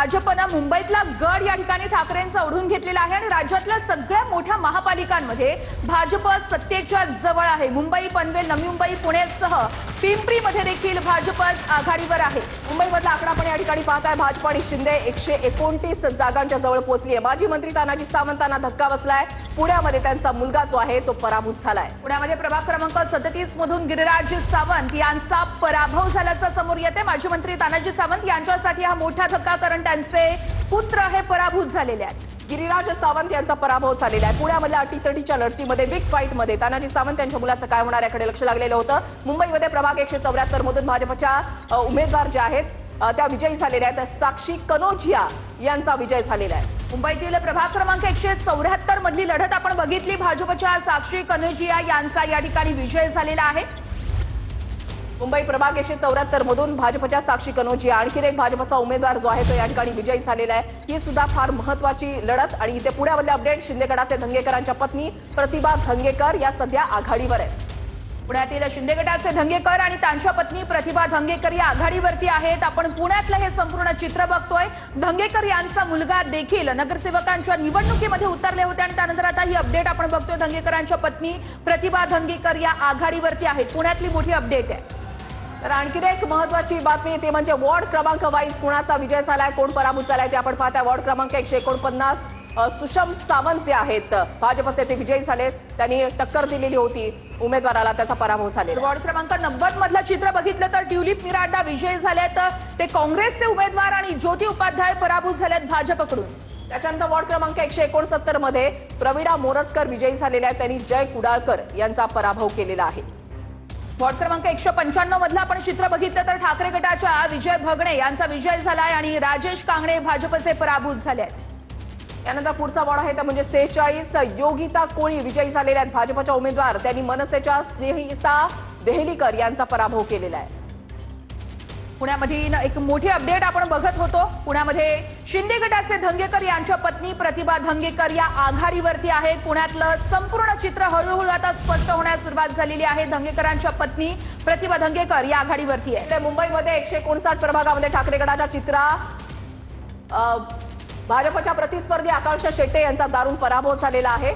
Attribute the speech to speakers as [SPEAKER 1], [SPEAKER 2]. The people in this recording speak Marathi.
[SPEAKER 1] भाजपनं मुंबईतला गड या ठिकाणी ठाकरेंचा ओढून घेतलेला आहे आणि राज्यातल्या सगळ्या मोठ्या महापालिकांमध्ये भाजप सत्तेच्या जवळ आहे। मुंबई, पनवेल, नवी मुंबई, पुणेसह पिंपरीमध्ये देखील भाजपच आघाडीवर आहे।
[SPEAKER 2] मुंबईमधला आकडा आपण या ठिकाणी पाहताय। भाजप आणि शिंदे 129 जागांच्या जवळ पोहोचली आहे। माजी मंत्री तानाजी सावंतांना धक्का बसलाय। पुण्यामध्ये त्यांचा मुलगा जो आहे तो पराभूत झालाय।
[SPEAKER 1] पुण्यामध्ये प्रभाग क्रमांक 37 मधून गिरिराज सावंत यांचा पराभव झाल्याचं समोर येते। माजी मंत्री तानाजी सावंत यांच्यासाठी हा मोठा धक्का, कारण त्यांचे पुत्र हे पराभूत झालेले आहेत।
[SPEAKER 2] गिरिराज सावंत यांचा पराभव झालेला आहे। पुण्यामधल्या अटीतटीच्या लढतीमध्ये बिग फाईट मध्ये तानाजी सावंत यांच्या मुलाचं काय होणार याकडे लक्ष लागलेलं होतं। मुंबईमध्ये प्रभाग 174 मधून भाजपच्या उमेदवार जे आहेत त्या विजयी झालेल्या आहेत। साक्षी कनोजिया यांचा विजय झालेला आहे।
[SPEAKER 1] मुंबईतील प्रभाग क्रमांक 174 मधली लढत आपण बघितली। भाजपच्या साक्षी कनोजिया यांचा या ठिकाणी विजय झालेला आहे।
[SPEAKER 2] मुंबई प्रभाग 174 मधून भाजपच्या साक्षी कनोजिया, आणखी एक भाजपचा उमेदवार जो आहे तो या ठिकाणी विजयी झालेला आहे। ही सुद्धा फार महत्त्वाची लढत। आणि इथे पुण्यामधले अपडेट, शिंदेगडाचे धंगेकरांच्या पत्नी प्रतिभा धंगेकर या सध्या आघाडीवर आहेत।
[SPEAKER 1] पुण्यातील शिंदेगडाचे धंगेकर आणि त्यांच्या पत्नी प्रतिभा धंगेकर या आघाडीवरती आहेत। आपण पुण्यातलं हे संपूर्ण चित्र बघतोय। धंगेकर यांचा मुलगा देखील नगरसेवकांच्या निवडणुकीमध्ये उतरले होते आणि त्यानंतर आता ही अपडेट आपण बघतोय। धंगेकरांच्या पत्नी प्रतिभा धंगेकर या आघाडीवरती आहेत। पुण्यातली मोठी अपडेट आहे।
[SPEAKER 2] तर आणखी एक महत्त्वाची बातमी ते म्हणजे वॉर्ड क्रमांक वाईज कुणाचा विजय झालाय, कोण पराभूत झालाय ते आपण पाहताय। वॉर्ड क्रमांक 149 सुषम सावंत जे आहेत भाजपचे ते विजयी झालेत। त्यांनी टक्कर दिलेली होती उमेदवाराला, त्याचा पराभव झालेला।
[SPEAKER 1] वॉर्ड क्रमांक 90 मधलं चित्र बघितलं तर ट्युलिप मिरांडा विजयी झालेत, ते काँग्रेसचे उमेदवार, आणि ज्योती उपाध्याय पराभूत झालेत भाजपकडून।
[SPEAKER 2] त्याच्यानंतर वॉर्ड क्रमांक 169 मध्ये प्रवीणा मोरजकर विजयी झालेल्या आहेत। त्यांनी जय कुडाळकर यांचा पराभव केलेला आहे।
[SPEAKER 1] वॉर्ड क्रमांक 195 मधलं आपण चित्र बघितलं तर ठाकरे गटाच्या विजय भगणे यांचा विजय झालाय आणि राजेश कांगणे भाजपचे पराभूत झाले आहेत।
[SPEAKER 2] यानंतर पुढचा वॉर्ड आहे तो म्हणजे 46 योगिता कोळी विजयी झालेल्या आहेत भाजपच्या उमेदवार। त्यांनी मनसेच्या स्नेहिता देहलीकर यांचा पराभव केलेला आहे।
[SPEAKER 1] पुण्यामधील एक मोठी अपडेट आपण बघत होतो। पुण्यामध्ये शिंदे गटाचे धंगेकर यांच्या पत्नी प्रतिभा धंगेकर या आघाडीवरती आहेत। पुण्यातलं संपूर्ण चित्र हळूहळू आता स्पष्ट होण्यास सुरुवात झालेली आहे। धंगेकरांच्या पत्नी प्रतिभा धंगेकर या आघाडीवरती आहे।
[SPEAKER 2] मुंबईमध्ये 159 प्रभागामध्ये ठाकरे गटाच्या चित्रा भाजपच्या प्रतिस्पर्धी आकांक्षा शेट्टे यांचा दारुण पराभव झालेला आहे।